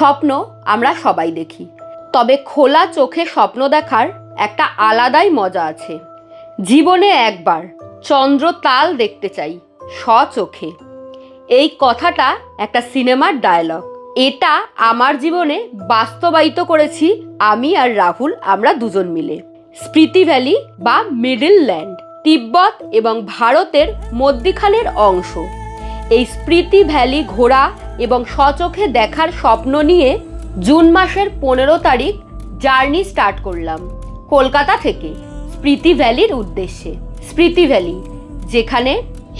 স্বপ্ন আমরা সবাই দেখি, তবে খোলা চোখে স্বপ্ন দেখার একটা আলাদাই মজা আছে। জীবনে একবার চন্দ্রতাল দেখতে চাই স্বচোখে, এই কথাটা একটা সিনেমার ডায়লগ। এটা আমার জীবনে বাস্তবায়িত করেছি আমি আর রাহুল, আমরা দুজন মিলে। স্পিতি ভ্যালি বা মিডল ল্যান্ড তিব্বত এবং ভারতের মধ্যিখানের অংশ। এই স্পিতি ভ্যালি ঘোরা এবং স্বচোখে দেখার স্বপ্ন নিয়ে জুন মাসের 15 তারিখ জার্নি স্টার্ট করলাম কলকাতা থেকে স্পিতি ভ্যালির উদ্দেশ্যে। স্পিতি ভ্যালি যেখানে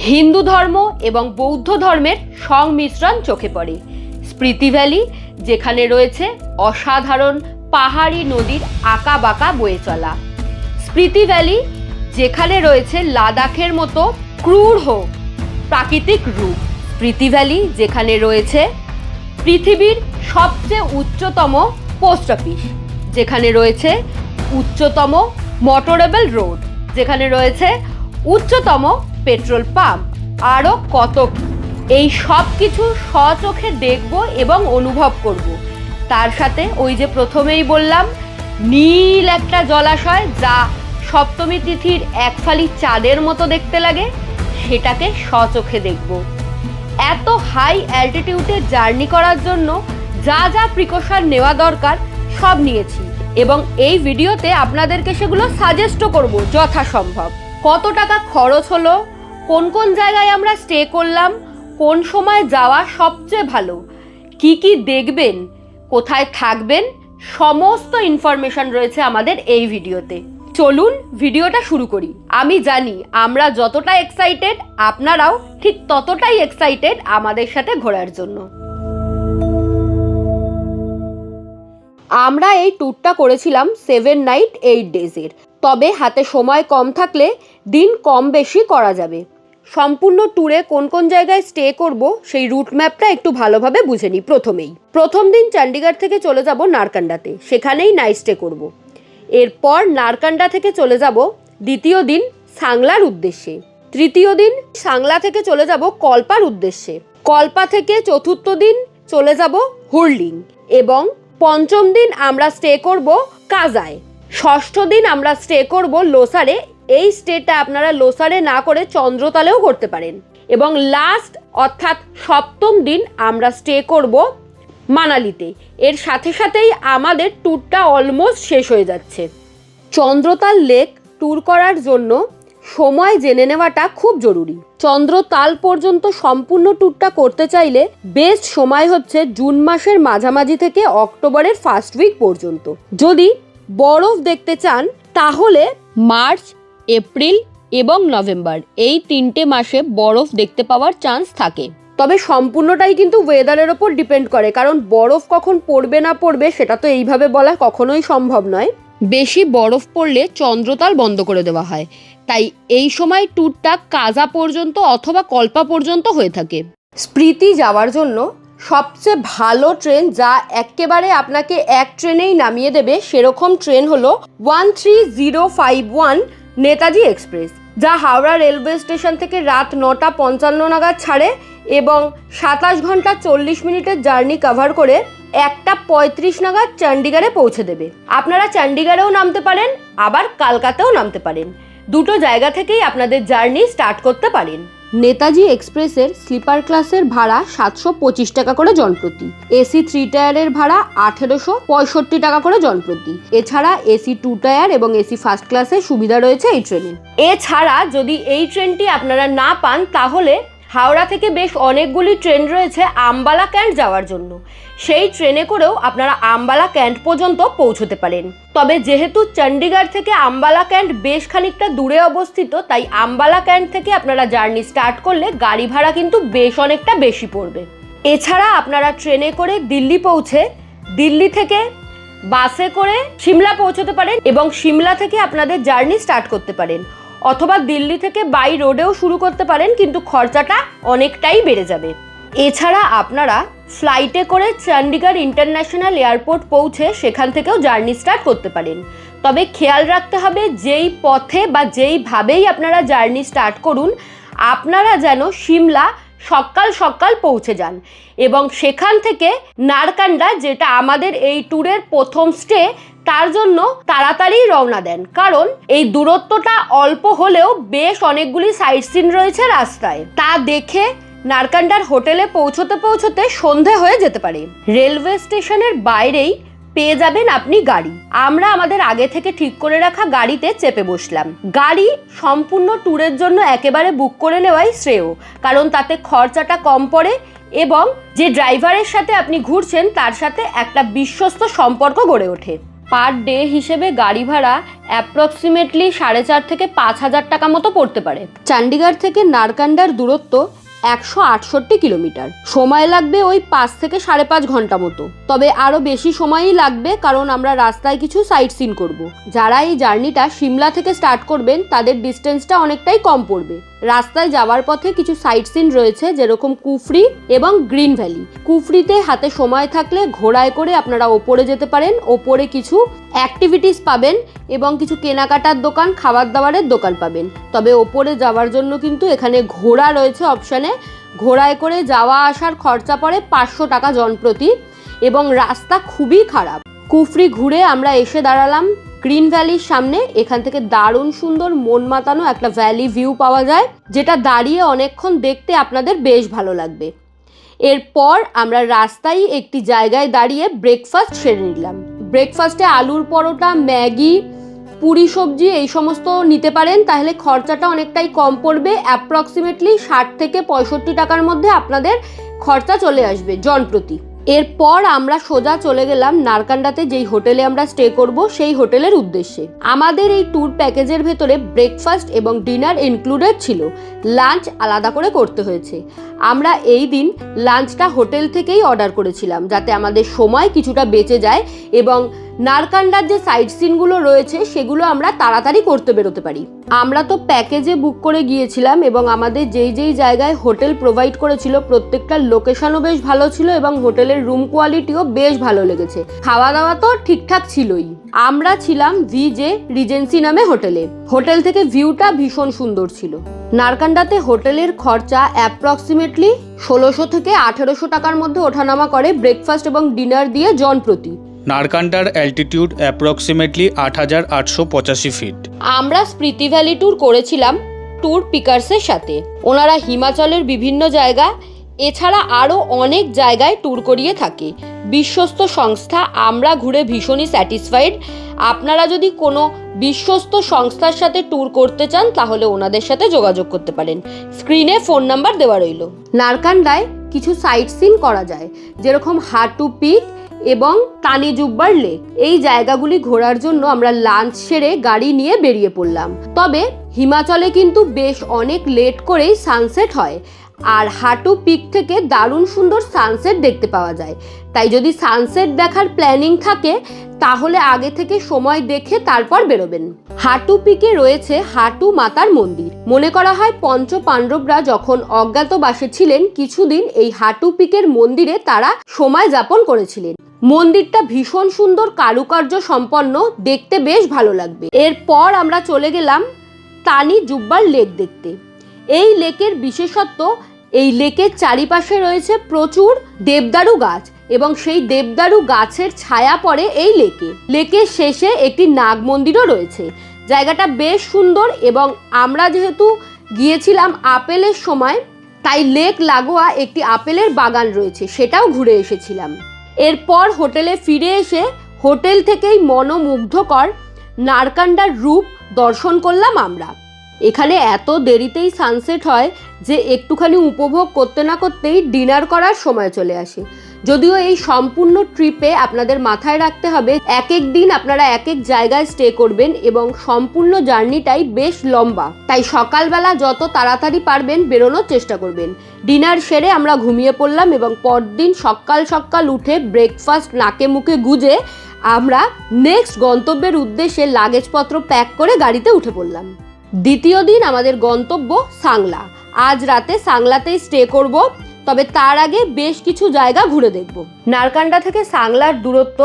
হিন্দু ধর্ম এবং বৌদ্ধ ধর্মের সংমিশ্রণ চোখে পড়ে। স্পিতি ভ্যালি যেখানে রয়েছে অসাধারণ পাহাড়ি নদীর আঁকা বাঁকা বয়ে চলা। স্পিতি ভ্যালি যেখানে রয়েছে লাদাখের মতো ক্রূর প্রাকৃতিক রূপ। স্পিতি ভ্যালি যেখানে রয়েছে পৃথিবীর সবচেয়ে উচ্চতম পোস্ট অফিস, যেখানে রয়েছে উচ্চতম মোটরেবল রোড, যেখানে রয়েছে উচ্চতম পেট্রোল পাম্প, আরও কত কি। এই সব কিছু স্বচোখে দেখব এবং অনুভব করব। তার সাথে ওই যে প্রথমেই বললাম নীল একটা জলাশয় যা সপ্তমী তিথির এক ফালি চাঁদের মতো দেখতে লাগে, সেটাকে স্বচোখে দেখব। এত হাই অ্যালটিটিউডে জার্নি করার জন্য যা যা প্রিকশন নেওয়া দরকার সব নিয়েছি এবং এই ভিডিওতে আপনাদেরকে সেগুলো সাজেস্টও করব যথাসম্ভব। কত টাকা খরচ হলো, কোন কোন জায়গায় আমরা স্টে করলাম, কোন সময় যাওয়া সবচেয়ে ভালো, কি কি দেখবেন, কোথায় থাকবেন, সমস্ত ইনফরমেশন রয়েছে আমাদের এই ভিডিওতে। চলুন ভিডিওটা শুরু করি। আমি জানি আমরা যতটা এক্সাইটেড আপনারাও ঠিক ততটাই এক্সাইটেড আমাদের সাথে ঘোরার জন্য। আমরা এই ট্যুরটা করেছিলাম 7 নাইট 8 ডেজের, তবে হাতে সময় কম থাকলে দিন কম বেশি করা যাবে। সম্পূর্ণ ট্যুরে কোন কোন জায়গায় স্টে করব সেই রুট ম্যাপটা একটু ভালোভাবে বুঝে নিই। প্রথম দিন চণ্ডীগড় থেকে চলে যাব নারকান্ডাতে, সেখানেই নাইট স্টে করব। এরপর নারকান্ডা থেকে চলে যাব দ্বিতীয় দিন সাংলার উদ্দেশ্যে। তৃতীয় দিন সাংলা থেকে চলে যাব কল্পার উদ্দেশ্যে। কল্পা থেকে চতুর্থ দিন চলে যাব হুরলিং এবং পঞ্চম দিন আমরা স্টে করব কাজায়। ষষ্ঠ দিন আমরা স্টে করব লোসারে। এই স্টেটা আপনারা লোসারে না করে চন্দ্রতালেও করতে পারেন। এবং লাস্ট অর্থাৎ সপ্তম দিন আমরা স্টে করব মানালিতে। এর সাথে সাথেই আমাদের ট্যুরটা অলমোস্ট শেষ হয়ে যাচ্ছে। চন্দ্রতাল লেক ট্যুর করার জন্য সময় জেনে নেওয়াটা খুব জরুরি। চন্দ্রতাল পর্যন্ত সম্পূর্ণ ট্যুরটা করতে চাইলে বেস্ট সময় হচ্ছে জুন মাসের মাঝামাঝি থেকে অক্টোবরের ফার্স্ট উইক পর্যন্ত। যদি বরফ দেখতে চান তাহলে মার্চ, এপ্রিল এবং নভেম্বর এই 3টে মাসে বরফ দেখতে পাওয়ার চান্স থাকে। তবে সম্পূর্ণটাই কিন্তু ওয়েদারের ওপর ডিপেন্ড করে, কারণ বরফ কখন পড়বে না পড়বে সেটা তো এইভাবে বলা কখনোই সম্ভব নয়। বেশি বরফ পড়লে চন্দ্রতাল বন্ধ করে দেওয়া হয়, তাই এই সময় ট্যুরটা কাজা পর্যন্ত অথবা কল্পা পর্যন্ত হয়ে থাকে। স্পিতি যাওয়ার জন্য সবচেয়ে ভালো ট্রেন যা একেবারে আপনাকে এক ট্রেনেই নামিয়ে দেবে সেরকম ট্রেন হলো 13051 নেতাজি এক্সপ্রেস, যা হাওড়া রেলওয়ে স্টেশন থেকে রাত 9:55 নাগাদ ছাড়ে এবং 27 ঘন্টা 40 মিনিটের জার্নি কভার করে 1:35 নাগাদ চণ্ডীগড়ে পৌঁছে দেবে। আপনারা চণ্ডীগড়েও নামতে পারেন, আবার কলকাতাতেও নামতে পারেন। দুটো জায়গা থেকেই আপনাদের জার্নি স্টার্ট করতে পারেন। নেতাজি এক্সপ্রেসের স্লিপার ক্লাসের ভাড়া 725 টাকা করে জনপ্রতি, এসি 3 টায়ারের ভাড়া 1865 টাকা করে জনপ্রতি। এছাড়া এসি 2 টায়ার এবং এসি ফার্স্ট ক্লাসের সুবিধা রয়েছে এই ট্রেনে। এছাড়া যদি এই ট্রেনটি আপনারা না পান তাহলে হাওড়া থেকে বেশ অনেকগুলি ট্রেন রয়েছে আম্বালা ক্যান্ট যাওয়ার জন্য। সেই ট্রেনে করেও আপনারা আম্বালা ক্যান্ট পর্যন্ত পৌঁছতে পারেন। তবে যেহেতু চণ্ডীগড় থেকে আম্বালা ক্যান্ট বেশ খানিকটা দূরে অবস্থিত, তাই আম্বালা ক্যান্ট থেকে আপনারা জার্নি স্টার্ট করলে গাড়ি ভাড়া কিন্তু বেশ অনেকটা বেশি পড়বে। এছাড়া আপনারা ট্রেনে করে দিল্লি পৌঁছে দিল্লি থেকে বাসে করে সিমলা পৌঁছতে পারেন এবং সিমলা থেকে আপনাদের জার্নি স্টার্ট করতে পারেন, অথবা দিল্লি থেকে বাই রোডেও শুরু করতে পারেন, কিন্তু খরচাটা অনেকটাই বেড়ে যাবে। এছাড়া আপনারা ফ্লাইটে করে চণ্ডীগড় ইন্টারন্যাশনাল এয়ারপোর্ট পৌঁছে সেখান থেকেও জার্নি স্টার্ট করতে পারেন। তবে খেয়াল রাখতে হবে যেই পথে বা যেইভাবেই আপনারা জার্নি স্টার্ট করুন আপনারা যেন সিমলা সকাল সকাল পৌঁছে যান এবং সেখান থেকে নারকান্ডা, যেটা আমাদের এই ট্যুরের প্রথম স্টে, তার জন্য তাড়াতাড়ি রওনা দেন, কারণ এই দূরত্বটা অল্প হলেও বেশ অনেকগুলি সাইট সিন রয়েছে রাস্তায়। তা দেখে নারকান্ডার হোটেলে পৌঁছতে পৌঁছতে সন্ধে হয়ে যেতে পারে। রেলওয়ে স্টেশনের বাইরেই পেয়ে যাবেন আপনি গাড়ি। আমরা আমাদের আগে থেকে ঠিক করে রাখা গাড়িতে চেপে বসলাম। গাড়ি সম্পূর্ণ ট্যুরের জন্য একেবারে বুক করে নেওয়াই শ্রেয়, কারণ তাতে খরচাটা কম পড়ে এবং যে ড্রাইভারের সাথে আপনি ঘুরছেন তার সাথে একটা বিশ্বস্ত সম্পর্ক গড়ে ওঠে। পার ডে হিসেবে গাড়ি ভাড়া অ্যাপ্রক্সিমেটলি 4,500 থেকে 5,000 টাকা মতো পড়তে পারে। চণ্ডীগড় থেকে নারকান্ডার দূরত্ব 168 কিলোমিটার। সময় লাগবে ওই 5 থেকে 5.5 ঘন্টা মতো, তবে আরও বেশি সময়ই লাগবে কারণ আমরা রাস্তায় কিছু সাইট সিন করব। যারা এই জার্নিটা সিমলা থেকে স্টার্ট করবেন তাদের ডিস্টেন্সটা অনেকটাই কম পড়বে। রাস্তায় যাওয়ার পথে কিছু সাইট সিন রয়েছে, যেরকম কুফরি এবং গ্রিন ভ্যালি। কুফরিতে হাতে সময় থাকলে ঘোড়ায় করে আপনারা ওপরে যেতে পারেন। ওপরে কিছু অ্যাক্টিভিটিস পাবেন এবং কিছু কেনাকাটার দোকান, খাবার দাবারের দোকান পাবেন। তবে ওপরে যাওয়ার জন্য কিন্তু এখানে ঘোড়া রয়েছে অপশানে। ঘোড়ায় করে যাওয়া আসার খরচা পড়ে 500 টাকা জনপ্রতি এবং রাস্তা খুবই খারাপ। কুফরি ঘুরে আমরা এসে দাঁড়ালাম গ্রিন ভ্যালির সামনে। এখান থেকে দারুণ সুন্দর মন মাতানো একটা ভ্যালি ভিউ পাওয়া যায়, যেটা দাঁড়িয়ে অনেকক্ষণ দেখতে আপনাদের বেশ ভালো লাগবে। এরপর আমরা রাস্তায় একটি জায়গায় দাঁড়িয়ে ব্রেকফাস্ট সেরে নিলাম। ব্রেকফাস্টে আলুর পরোটা, ম্যাগি, পুরি সবজি এই সমস্ত নিতে পারেন, তাহলে খরচাটা অনেকটাই কম পড়বে। অ্যাপ্রক্সিমেটলি 60 থেকে 65 টাকার মধ্যে আপনাদের খরচা চলে আসবে জনপ্রতি। এরপর আমরা সোজা চলে গেলাম নারকান্ডাতে যেই হোটেলে আমরা স্টে করব সেই হোটেলের উদ্দেশ্যে। আমাদের এই ট্যুর প্যাকেজের ভেতরে ব্রেকফাস্ট এবং ডিনার ইনক্লুডেড ছিল, লাঞ্চ আলাদা করে করতে হয়েছে। আমরা এই দিন লাঞ্চটা হোটেল থেকেই অর্ডার করেছিলাম যাতে আমাদের সময় কিছুটা বেঁচে যায় এবং নারকান্ডার যে সাইট সিনগুলো রয়েছে সেগুলো আমরা তাড়াতাড়ি করতে বেরোতে পারি। আমরা তো প্যাকেজে বুক করে গিয়েছিলাম এবং আমাদের যেই যেই জায়গায় হোটেল প্রোভাইড করেছিল প্রত্যেকটার লোকেশনও বেশ ভালো ছিল এবং হোটেলের রুম কোয়ালিটিও বেশ ভালো লেগেছে। খাওয়া দাওয়া তো ঠিকঠাক ছিলই। আমরা ছিলাম ভিজে রিজেন্সি নামে হোটেলে। হোটেল থেকে ভিউটা ভীষণ সুন্দর ছিল। নারকান্ডাতে হোটেলের খরচা অ্যাপ্রক্সিমেটলি 1600 থেকে 1800 টাকার মধ্যে ওঠানামা করে ব্রেকফাস্ট এবং ডিনার দিয়ে জনপ্রতি। নারকান্ডার অ্যালটিটিউড অ্যাপ্রক্সিমেটলি 8,885 ফিট। আমরা স্প্রিতি ভ্যালি ট্যুর করেছিলাম ট্যুর পিকার্সের সাথে। ওনারা হিমাচলের বিভিন্ন জায়গা এছাড়া আরও অনেক জায়গায় ট্যুর করিয়ে থাকে। বিশ্বস্ত সংস্থা, আমরা ঘুরে ভীষণই স্যাটিসফাইড। আপনারা যদি কোনো বিশ্বস্ত সংস্থার সাথে ট্যুর করতে চান তাহলে ওনাদের সাথে যোগাযোগ করতে পারেন। স্ক্রিনে ফোন নাম্বার দেওয়া রইল। নারকান্ডায় কিছু সাইট সিন করা যায়, যেরকম হাটু পিক এবং তানি জুব্বার লেক। এই জায়গাগুলি ঘোরার জন্য আমরা লাঞ্চ সেরে গাড়ি নিয়ে বেরিয়ে পড়লাম। তবে হিমাচলে কিন্তু বেশ অনেক লেট করেই সানসেট হয় আর হাটু পিক থেকে দারুণ সুন্দর সানসেট দেখতে পাওয়া যায়। তাই যদি সানসেট দেখার প্ল্যানিং থাকে তাহলে আগে থেকে সময় দেখে তারপর বেরোবেন। হাটু পিকে রয়েছে হাটু মাতার মন্দির। মনে করা হয় পঞ্চ পাণ্ডবরা যখন অজ্ঞাতবাসে ছিলেন কিছুদিন এই হাটু পিকের মন্দিরে তারা সময় যাপন করেছিলেন। মন্দিরটা ভীষণ সুন্দর কারুকার্য সম্পন্ন, দেখতে বেশ ভালো লাগবে। এরপর আমরা চলে গেলাম তানি জুব্বার লেক দেখতে। এই লেকের বিশেষত্ব, এই লেকের চারিপাশে রয়েছে প্রচুর দেবদারু গাছ এবং সেই দেবদারু গাছের ছায়া পড়ে এই লেকে। লেকের শেষে একটি নাগ মন্দিরও রয়েছে। জায়গাটা বেশ সুন্দর এবং আমরা যেহেতু গিয়েছিলাম আপেলের সময় তাই লেক লাগোয়া একটি আপেলের বাগান রয়েছে, সেটাও ঘুরে এসেছিলাম। এরপর হোটেলে ফিরে এসে হোটেল থেকেই মনোমুগ্ধকর নারকান্ডার রূপ দর্শন করলাম আমরা। এখানে এত দেরিতেই সানসেট হয় যে একটুখানি উপভোগ করতে না করতেই ডিনার করার সময় চলে আসে। যদিও এই সম্পূর্ণ ট্রিপে আপনাদের মাথায় রাখতে হবে এক এক দিন আপনারা এক এক জায়গায় স্টে করবেন এবং সম্পূর্ণ জার্নিটাই বেশ লম্বা, তাই সকালবেলা যত তাড়াতাড়ি পারবেন বেরোনোর চেষ্টা করবেন। ডিনার সেরে আমরা ঘুমিয়ে পড়লাম এবং পরদিন সকাল সকাল উঠে ব্রেকফাস্ট নাকে মুখে গুজে আমরা নেক্সট গন্তব্যের উদ্দেশ্যে লাগেজপত্র প্যাক করে গাড়িতে উঠে পড়লাম। দ্বিতীয় দিন আমাদের গন্তব্য সাংলা। আজ রাতে সাংলাতেই স্টে করব, তবে তার আগে বেশ কিছু জায়গা ঘুরে দেখব। নারকান্ডা থেকে সাংলার দূরত্ব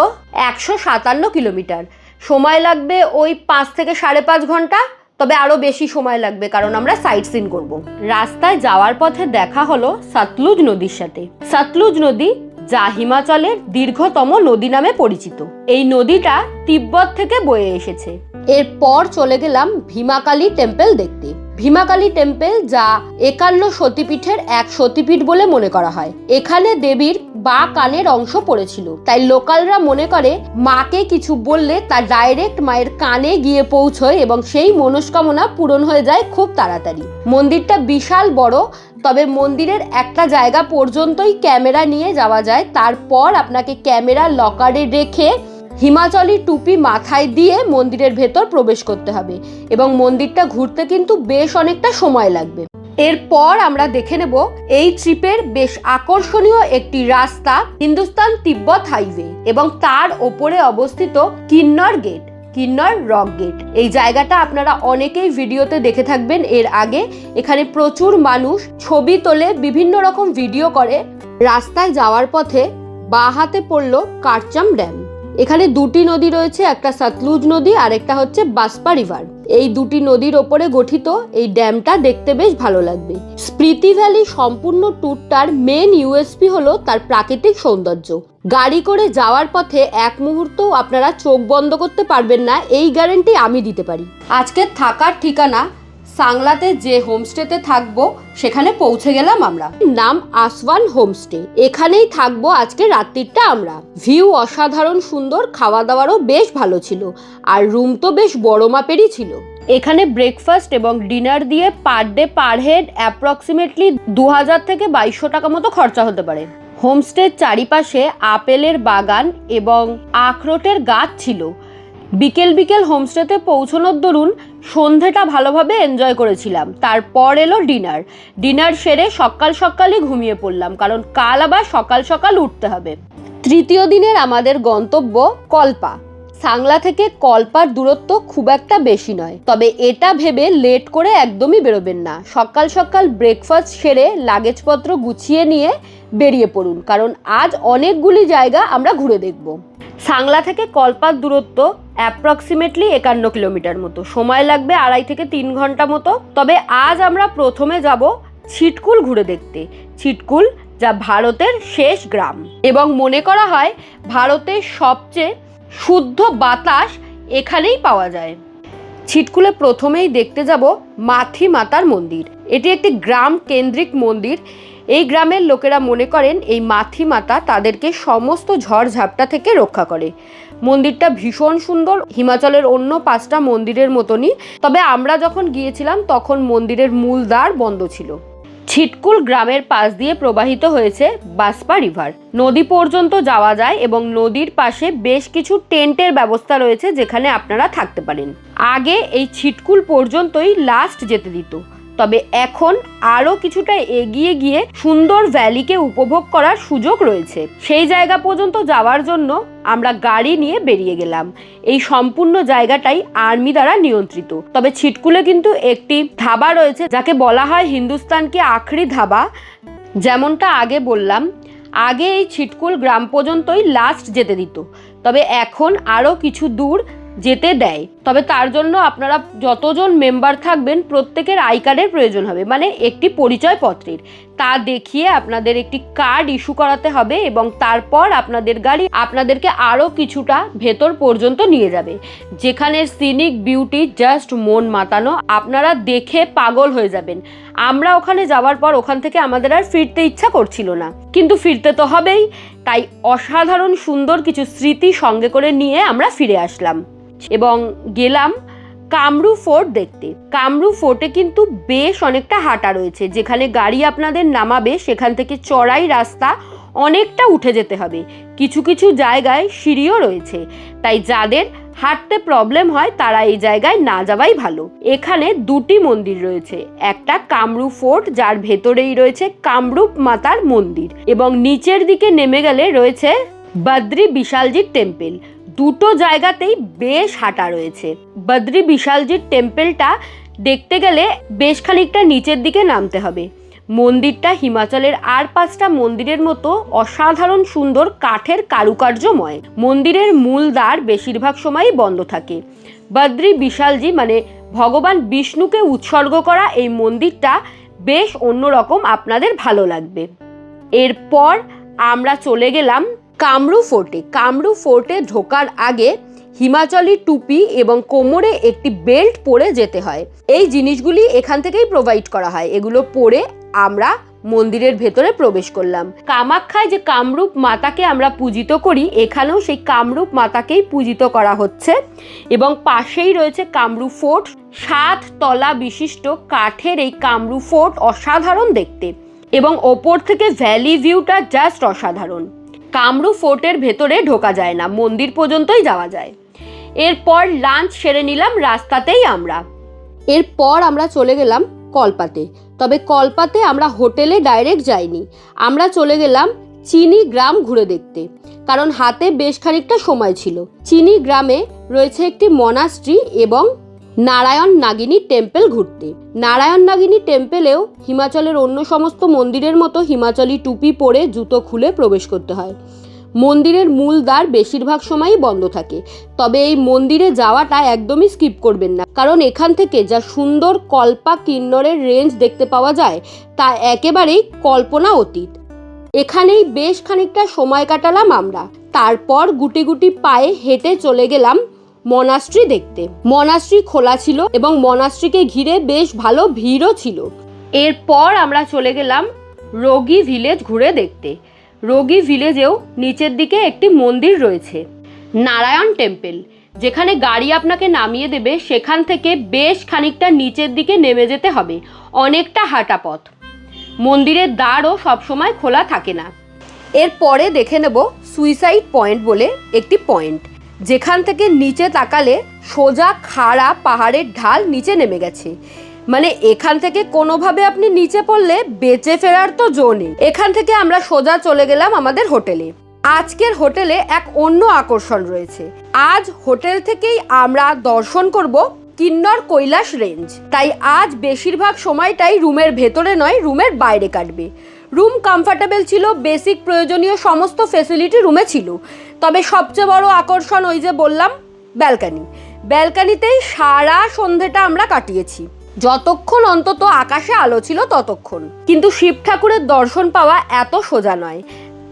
157 কিলোমিটার। সময় লাগবে ওই 5 থেকে 5.5 ঘন্টা। তবে আরো বেশি সময় লাগবে কারণ আমরা সাইট সিন করব। রাস্তায় যাওয়ার পথে দেখা হলো সতলুজ নদীর সাথে। সতলুজ নদী যা হিমাচলের দীর্ঘতম নদী নামে পরিচিত। এই নদীটা তিব্বত থেকে বয়ে এসেছে। এরপর চলে গেলাম ভীমাকালী টেম্পল দেখতে। ভীমাকালী টেম্পল যা 51 সতীপীঠের এক সতীপীঠ বলে মনে করা হয়। এখানে দেবীর বা কানের অংশ পড়েছিল, তাই লোকালরা মনে করে মাকে কিছু বললে তা ডাইরেক্ট মায়ের কানে গিয়ে পৌঁছয় এবং সেই মনস্কামনা পূরণ হয়ে যায় খুব তাড়াতাড়ি। মন্দিরটা বিশাল বড়, তবে মন্দিরের একটা জায়গা পর্যন্তই ক্যামেরা নিয়ে যাওয়া যায়। তারপর আপনাকে ক্যামেরা লকারে রেখে হিমাচলি টুপি মাথায় দিয়ে মন্দিরের ভেতর প্রবেশ করতে হবে এবং মন্দিরটা ঘুরতে কিন্তু বেশ অনেকটা সময় লাগবে। এরপর আমরা দেখে নেব এই ট্রিপের বেশ আকর্ষণীয় একটি রাস্তা, হিন্দুস্তান তিব্বত হাইওয়ে, এবং তার ওপরে অবস্থিত কিন্নর গেট, কিন্নর রক গেট। এই জায়গাটা আপনারা অনেকেই ভিডিওতে দেখে থাকবেন এর আগে। এখানে প্রচুর মানুষ ছবি তোলে, বিভিন্ন রকম ভিডিও করে। রাস্তায় যাওয়ার পথে বাঁ হাতে পড়লো কারচাম ড্যাম। এখানে দুটি নদী রয়েছে, একটা সতলুজ নদী আর একটা হচ্ছে বাসপা রিভার। এই দুটি নদীর ওপরে গঠিত এই ড্যামটা দেখতে বেশ ভালো লাগবে। স্পিতি ভ্যালি সম্পূর্ণ ট্যুরটার মেন ইউএসপি হলো তার প্রাকৃতিক সৌন্দর্য। গাড়ি করে যাওয়ার পথে এক মুহূর্তও আপনারা চোখ বন্ধ করতে পারবেন না, এই গ্যারান্টি আমি দিতে পারি। আজকে থাকার ঠিকানা সাংলাতে যে হোমস্টেতে থাকবো সেখানে পৌঁছে গেলাম আমরা। নাম আসওয়ান হোমস্টে। এখানেই থাকবো আজকে রাত্রিটা আমরা। ভিউ অসাধারণ সুন্দর, খাওয়া দাওয়ারও বেশ ভালো ছিল, আর রুম তো বেশ বড় মাপেরই ছিল। এখানে ব্রেকফাস্ট এবং ডিনার দিয়ে per day per head approximately 2000 থেকে 2200 টাকা মতো খরচা হতে পারে। হোমস্টের চারিপাশে আপেলের বাগান এবং আখরোটের গাছ ছিল। বিকেল বিকেল হোমস্টেতে পৌঁছানোর দরুন সন্ধেটা ভালোভাবে এনজয় করেছিলাম। তারপর এলো ডিনার সেরে সকালই ঘুমিয়ে পড়লাম, কারণ কাল আবার সকাল সকাল উঠতে হবে। তৃতীয় দিনের আমাদের গন্তব্য কল্পা। সাংলা থেকে কল্পার দূরত্ব খুব একটা বেশি নয়, তবে এটা ভেবে লেট করে একদমই বেরোবেন না। সকাল ব্রেকফাস্ট সেরে লাগেজপত্র গুছিয়ে নিয়ে বেরিয়ে পড়ুন, কারণ আজ অনেকগুলি জায়গা আমরা ঘুরে দেখব। সাংলা থেকে কল্পার দূরত্ব অ্যাপ্রক্সিমেটলি 51 কিলোমিটার মতো। সময় লাগবে 2.5 থেকে 3 ঘন্টা মতো। তবে আজ আমরা প্রথমে যাব ছিটকুল ঘুরে দেখতে। ছিটকুল যা ভারতের শেষ গ্রাম এবং মনে করা হয় ভারতের সবচেয়ে শুদ্ধ বাতাস এখানেই পাওয়া যায়। ছিটকুলে প্রথমেই দেখতে যাব মাথি মাতার মন্দির। এটি একটি গ্রাম কেন্দ্রিক মন্দির। এই গ্রামের লোকেরা মনে করেন এই মাথি মাতা তাদেরকে সমস্ত ঝড়ঝাপটা থেকে রক্ষা করে। মন্দিরটা ভীষণ সুন্দর, হিমাচলের অন্য 5টা মন্দিরের মতনই। তবে আমরা যখন গিয়েছিলাম তখন মন্দিরের মূল দ্বার বন্ধ ছিল। ছিটকুল গ্রামের পাশ দিয়ে প্রবাহিত হয়েছে বাসপা রিভার। নদী পর্যন্ত যাওয়া যায় এবং নদীর পাশে বেশ কিছু টেন্টের ব্যবস্থা রয়েছে যেখানে আপনারা থাকতে পারেন। আগে এই ছিটকুল পর্যন্তই লাস্ট যেতে দিত, তবে এখন আরও কিছুটা এগিয়ে গিয়ে সুন্দর ভ্যালিকে উপভোগ করার সুযোগ রয়েছে। সেই জায়গা পর্যন্ত যাওয়ার জন্য আমরা গাড়ি নিয়ে বেরিয়ে গেলাম। এই সম্পূর্ণ জায়গাটাই আর্মি দ্বারা নিয়ন্ত্রিত। তবে ছিটকুলে কিন্তু একটি ধাবা রয়েছে যাকে বলা হয় হিন্দুস্তান কি আখরি ধাবা। যেমনটা আগে বললাম, আগে এই ছিটকুল গ্রাম পর্যন্তই লাস্ট যেতে দিত, তবে এখন আরও কিছু দূর যেতে দেয়। তবে তার জন্য আপনারা যতজন মেম্বার থাকবেন প্রত্যেকের আই কার্ডের প্রয়োজন হবে, মানে একটি পরিচয়পত্রের। তা দেখিয়ে আপনাদের একটি কার্ড ইস্যু করাতে হবে এবং তারপর আপনাদের গাড়ি আপনাদেরকে আরও কিছুটা ভেতর পর্যন্ত নিয়ে যাবে, যেখানের সিনিক বিউটি জাস্ট মন মাতানো। আপনারা দেখে পাগল হয়ে যাবেন। আমরা ওখানে যাওয়ার পর ওখান থেকে আমাদের আর ফিরতে ইচ্ছা করছিল না, কিন্তু ফিরতে তো হবেই। তাই অসাধারণ সুন্দর কিছু স্মৃতি সঙ্গে করে নিয়ে আমরা ফিরে আসলাম এবং গেলাম কামরু ফোর্ট দেখতে। কামরু ফোর্টে কিন্তু বেশ অনেকটা হাঁটা রয়েছে। যেখানে গাড়ি আপনাদের নামাবে সেখান থেকে চড়াই রাস্তা, অনেকটা উঠে যেতে হবে। কিছু কিছু জায়গায় সিঁড়িও রয়েছে, তাই যাদের হাঁটতে প্রবলেম হয় তারা এই জায়গায় না যাওয়াই ভালো। এখানে দুটি মন্দির রয়েছে, একটা কামরু ফোর্ট যার ভেতরেই রয়েছে কামরূপ মাতার মন্দির এবং নিচের দিকে নেমে গেলে রয়েছে বদ্রী বিশালজির টেম্পল। দুটো জায়গাতেই বেশ হাঁটা রয়েছে। বদ্রী বিশালজির টেম্পলটা দেখতে গেলে বেশ খানিকটা নিচের দিকে নামতে হবে। মন্দিরটা হিমাচলের আর 5টা মন্দিরের মতো অসাধারণ সুন্দর কাঠের কারুকার্যময়। মন্দিরের মূল দ্বার বেশিরভাগ সময়ই বন্ধ থাকে। বদ্রী বিশালজি মানে ভগবান বিষ্ণুকে উৎসর্গ করা এই মন্দিরটা বেশ অন্যরকম, আপনাদের ভালো লাগবে। এরপর আমরা চলে গেলাম কামরু ফোর্টে। কামরু ফোর্টে ঢোকার আগে হিমাচলি টুপি এবং কোমরে একটি বেল্ট পরে যেতে হয়। এই জিনিসগুলি এখান থেকেই প্রোভাইড করা হয়। এগুলো পরে আমরা মন্দিরের ভেতরে প্রবেশ করলাম। কামাখ্যায় যে কামরূপ মাতাকে আমরা পূজিত করি, এখানেও সেই কামরূপ মাতাকেই পূজিত করা হচ্ছে। এবং পাশেই রয়েছে কামরু ফোর্ট। 7 তলা বিশিষ্ট কাঠের এই কামরু ফোর্ট অসাধারণ দেখতে, এবং ওপর থেকে ভ্যালি ভিউটা জাস্ট অসাধারণ। কামরু ফোর্টের ভেতরে ঢোকা যায় না, মন্দির পর্যন্তই যাওয়া যায়। এরপর লাঞ্চ সেরে নিলাম রাস্তাতেই আমরা। এরপর আমরা চলে গেলাম কলপাতে। তবে কলপাতে আমরা হোটেলে ডাইরেক্ট যাইনি, আমরা চলে গেলাম চিনি গ্রাম ঘুরে দেখতে, কারণ হাতে বেশ খানিকটা সময় ছিল। চিনি গ্রামে রয়েছে একটি মনাস্ট্রি এবং নারায়ণ নাগিনী টেম্পল ঘুরতে। নারায়ণ নাগিনী টেম্পলেও হিমাচলের অন্য সমস্ত মন্দিরের মতো হিমাচলি টুপি পরে জুতো খুলে প্রবেশ করতে হয়। মন্দিরের মূল দ্বার বেশিরভাগ সময়ই বন্ধ থাকে, তবে এই মন্দিরে যাওয়াটা একদমই স্কিপ করবেন না, কারণ এখান থেকে যা সুন্দর কল্পা কিন্নরের রেঞ্জ দেখতে পাওয়া যায় তা একেবারেই কল্পনা অতীত। এখানেই বেশ খানিকটা সময় কাটালাম আমরা। তারপর গুটি গুটি পায়ে হেঁটে চলে গেলাম মনাস্ট্রি দেখতে। মনাস্ট্রি খোলা ছিল এবং মনাস্ট্রিকে ঘিরে বেশ ভালো ভিড়ও ছিল। এরপর আমরা চলে গেলাম রোগী ভিলেজ ঘুরে দেখতে। রোগী ভিলেজেও নিচের দিকে একটি মন্দির রয়েছে, নারায়ণ টেম্পল, যেখানে গাড়ি আপনাকে নামিয়ে দেবে। সেখান থেকে বেশ খানিকটা নিচের দিকে নেমে যেতে হবে, অনেকটা হাঁটা পথ। মন্দিরের দ্বারও সবসময় খোলা থাকে না। এরপরে দেখে নেব সুইসাইড পয়েন্ট বলে একটি পয়েন্ট, যেখান থেকে নিচে তাকালে সোজা খাড়া পাহাড়ের ঢাল নিচে নেমে গেছে। মানে এখান থেকে কোনোভাবে আপনি নিচে পড়লে বেঁচে ফেরার তো জো নেই। এখান থেকে আমরা সোজা চলে গেলাম আমাদের হোটেলে। আজকের হোটেলে এক অন্য আকর্ষণ রয়েছে। আজ হোটেল থেকেই আমরা দর্শন করব কিন্নর কৈলাস রেঞ্জ। তাই আজ বেশিরভাগ সময়টাই রুমের ভেতরে নয়, রুমের বাইরে কাটবে। রুম কমফর্টেবল ছিল, বেসিক প্রয়োজনীয় সমস্ত ফেসিলিটি রুমে ছিল। তবে সবচেয়ে বড় আকর্ষণ ওই যে বললাম ব্যালকানি। ব্যালকানিতেই সারা সন্ধেটা আমরা কাটিয়েছি, যতক্ষণ অন্তত আকাশে আলো ছিল ততক্ষণ। কিন্তু শিব ঠাকুরের দর্শন পাওয়া এত সোজা নয়,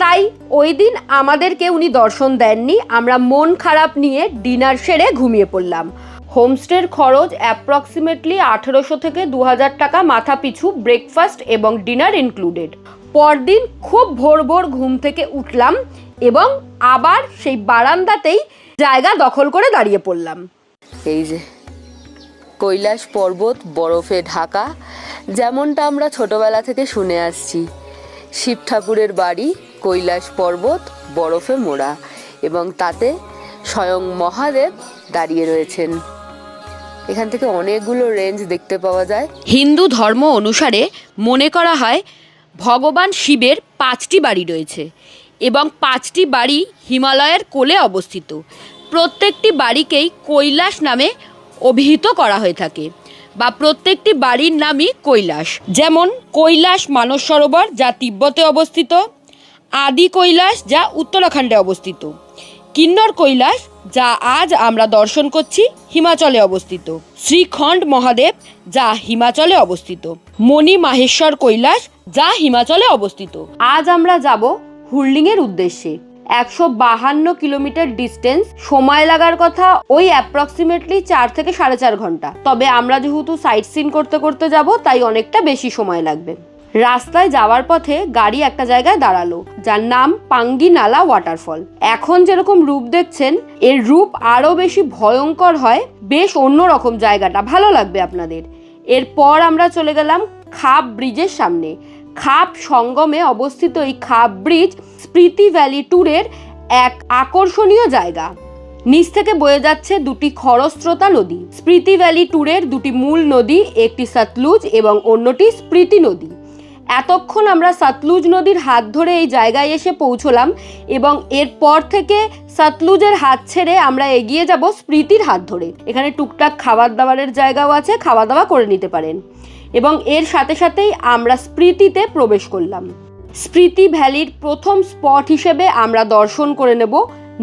তাই ওই দিন আমাদেরকে উনি দর্শন দেননি। আমরা মন খারাপ নিয়ে ডিনার সেরে ঘুমিয়ে পড়লাম। হোমস্টের খরচ অ্যাপ্রক্সিমেটলি 1800 থেকে 2000 টাকা মাথা পিছু, ব্রেকফাস্ট এবং ডিনার ইনক্লুডেড। পরদিন খুব ভোর ভোর ঘুম থেকে উঠলাম এবং আবার সেই বারান্দাতেই জায়গা দখল করে দাঁড়িয়ে পড়লাম। এই যে কৈলাস পর্বত বরফে ঢাকা, যেমনটা আমরা ছোটবেলা থেকে শুনে আসছি। শিব ঠাকুরের বাড়ি কৈলাস পর্বত বরফে মোড়া, এবং তাতে স্বয়ং মহাদেব দাঁড়িয়ে রয়েছেন। এখান থেকে অনেকগুলো রেঞ্জ দেখতে পাওয়া যায়। হিন্দু ধর্ম অনুসারে মনে করা হয় ভগবান শিবের 5টি বাড়ি রয়েছে এবং 5টি বাড়ি হিমালয়ের কোলে অবস্থিত। প্রত্যেকটি বাড়িকেই কৈলাস নামে অভিহিত করা হয়ে থাকে, বা প্রত্যেকটি বাড়ির নামই কৈলাস। যেমন কৈলাস মানস সরোবর, যা তিব্বতে অবস্থিত; আদি কৈলাস, যা উত্তরাখণ্ডে অবস্থিত; কিন্নর কৈলাস, যা আজ আমরা দর্শন করছি, হিমাচলে অবস্থিত; শ্রীখণ্ড মহাদেব, যা হিমাচলে অবস্থিত; মণি মাহেশ্বর কৈলাস, যা হিমাচলে অবস্থিত। আজ আমরা যাব হুরলিংয়ের উদ্দেশ্যে। 152 কিলোমিটার ডিস্টেন্স, সময় লাগার কথা ওই অ্যাপ্রক্সিমেটলি 4 থেকে 4.5 ঘন্টা। তবে আমরা যেহেতু সাইট সিন করতে করতে যাব, তাই অনেকটা বেশি সময় লাগবে। রাস্তায় যাওয়ার পথে গাড়ি একটা জায়গায় দাঁড়ালো, যার নাম পাঙ্গি নালা ওয়াটারফল। এখন যেরকম রূপ দেখছেন, এর রূপ আরও বেশি ভয়ঙ্কর হয়। বেশ অন্যরকম জায়গাটা, ভালো লাগবে আপনাদের। এরপর আমরা চলে গেলাম খাপ ব্রিজের সামনে। খাপ সঙ্গমে অবস্থিত এই খাপ ব্রিজ স্পিতি ভ্যালি ট্যুরের এক আকর্ষণীয় জায়গা। নিচ থেকে বয়ে যাচ্ছে 2টি খরস্রোতা নদী। স্পিতি ভ্যালি ট্যুরের 2টি মূল নদী, একটি সতলুজ এবং অন্যটি স্পিতি নদী। এতক্ষণ আমরা সতলুজ নদীর হাত ধরে এই জায়গায় এসে পৌঁছলাম, এবং এরপর থেকে সতলুজের হাত ছেড়ে আমরা এগিয়ে যাব স্পিতির হাত ধরে। এখানে টুকটাক খাবার দাবারের জায়গাও আছে, খাওয়া দাওয়া করে নিতে পারেন। এবং এর সাথে সাথেই আমরা স্পিতিতে প্রবেশ করলাম। স্পিতি ভ্যালির প্রথম স্পট হিসেবে আমরা দর্শন করে নেব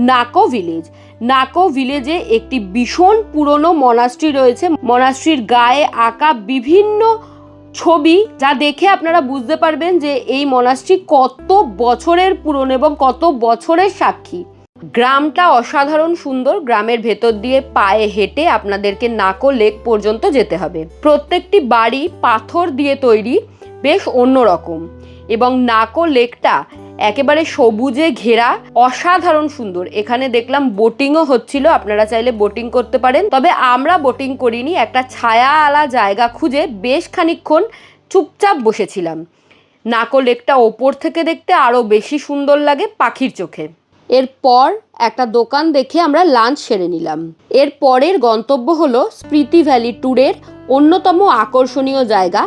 নাকো ভিলেজ। নাকো ভিলেজে একটি ভীষণ পুরনো মনাস্ট্রি রয়েছে। মনাস্ট্রির গায়ে আঁকা বিভিন্ন ছবি, যা দেখে আপনারা বুঝতে পারবেন যে এই মনাস্ট্রি কত বছরের পুরনো এবং কত বছরের সাক্ষী। গ্রামটা অসাধারণ সুন্দর। গ্রামের ভেতর দিয়ে পায়ে হেঁটে আপনাদেরকে নাকো লেক পর্যন্ত যেতে হবে। প্রত্যেকটি বাড়ি পাথর দিয়ে তৈরি, বেশ অন্যরকম। এবং নাকো লেকটা একেবারে সবুজে ঘেরা, অসাধারণ সুন্দর। এখানে দেখলাম বোটিংও হচ্ছিল, আপনারা চাইলে বোটিং করতে পারেন। তবে আমরা বোটিং করিনি, একটা ছায়াওয়ালা জায়গা খুঁজে বেশ খানিকক্ষণ চুপচাপ বসেছিলাম। নাকো লেকটা ওপর থেকে দেখতে আরও বেশি সুন্দর লাগে পাখির চোখে। এরপর একটা দোকান দেখে আমরা লাঞ্চ সেরে নিলাম। এর পরের গন্তব্য হলো স্পিতি ভ্যালি ট্যুরের অন্যতম আকর্ষণীয় জায়গা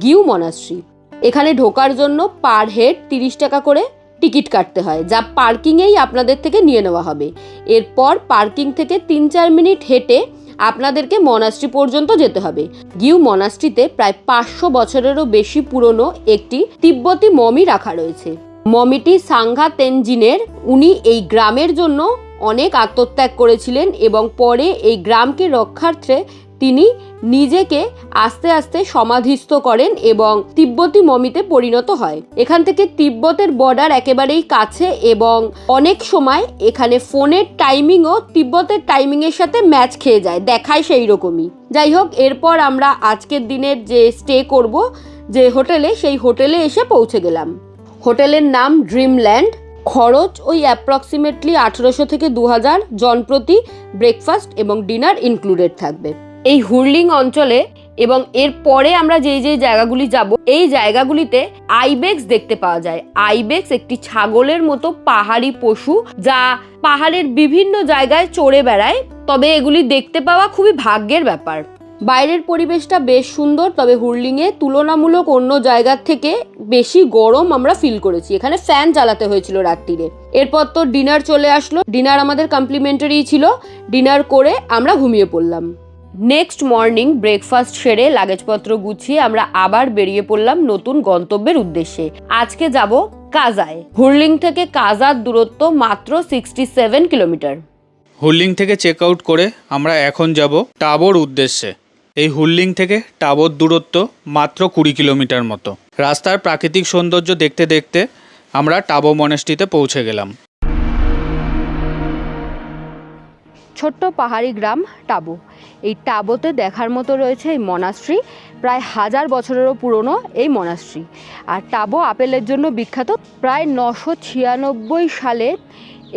গিউ মনাস্ট্রি। এখানে ঢোকার জন্য পার হেড 30 টাকা করে টিকিট কাটতে হয়, যা পার্কিংয়েই আপনাদের থেকে নিয়ে নেওয়া হবে। এরপর পার্কিং থেকে 3-4 মিনিট হেঁটে আপনাদেরকে মনাস্ট্রি পর্যন্ত যেতে হবে। গিউ মনাস্ট্রিতে প্রায় 500 বছরেরও বেশি পুরনো একটি তিব্বতী মমি রাখা রয়েছে। মমিটি সাংঘা তেনজিনের। উনি এই গ্রামের জন্য অনেক আত্মত্যাগ করেছিলেন এবং পরে এই গ্রামকে রক্ষার্থে তিনি নিজেকে আস্তে আস্তে সমাধিস্থ করেন এবং তিব্বতী মমিতে পরিণত হয়। এখান থেকে তিব্বতের বর্ডার একেবারেই কাছে এবং অনেক সময় এখানে ফোনের টাইমিংও তিব্বতের টাইমিংয়ের সাথে ম্যাচ খেয়ে যায়, দেখায় সেই রকমই। যাই হোক, এরপর আমরা আজকের দিনের যে স্টে করব যে হোটেলে, সেই হোটেলে এসে পৌঁছে গেলাম। হোটেলের নাম ড্রিমল্যান্ড। খরচ ওই অ্যাপ্রক্সিমেটলি 1800 থেকে 2000 জনপ্রতি, ব্রেকফাস্ট এবং ডিনার ইনক্লুডেড থাকবে। এই হুরলিং অঞ্চলে এবং এর পরে আমরা যেই জায়গাগুলি যাব, এই জায়গাগুলিতে আইবেক্স দেখতে পাওয়া যায়। আইবেক্স একটি ছাগলের মতো পাহাড়ি পশু, যা পাহাড়ের বিভিন্ন জায়গায় চড়ে বেড়ায়। তবে এগুলি দেখতে পাওয়া খুবই ভাগ্যের ব্যাপার। বাইরের পরিবেশটা বেশ সুন্দর, তবে হুরলিংয়ে তুলনামূলক অন্য জায়গার থেকে বেশি গরম আমরা ফিল করেছি। এখানে ফ্যান চালাতে হয়েছিল রাত্রিরে। এরপর তো ডিনার চলে আসলো। ডিনার আমাদের কমপ্লিমেন্টারি ছিল। ডিনার করে আমরা ঘুমিয়ে পড়লাম। নেক্সট মর্নিং ব্রেকফাস্ট সেরে লাগেজপত্র গুছিয়ে আমরা আবার বেরিয়ে পড়লাম নতুন গন্তব্যের উদ্দেশ্যে। আজকে যাব কাজায়। হুরলিং থেকে কাজার দূরত্ব মাত্র 67 কিলোমিটার। হুরলিং থেকে চেক আউট করে আমরা এখন যাব টাবোর উদ্দেশ্যে। এই হুরলিং থেকে টাবোর দূরত্ব মাত্র 20 কিলোমিটার মতো। রাস্তার প্রাকৃতিক সৌন্দর্য দেখতে দেখতে আমরা টাবো মনাস্ট্রিতে পৌঁছে গেলাম। ছোট্ট পাহাড়ি গ্রাম টাবো। এই টাবোতে দেখার মতো রয়েছে এই মনাস্ট্রি। প্রায় 1000 বছরেরও পুরনো এই মনাস্ট্রি। আর টাবো আপেলের জন্য বিখ্যাত। প্রায় 996 সালে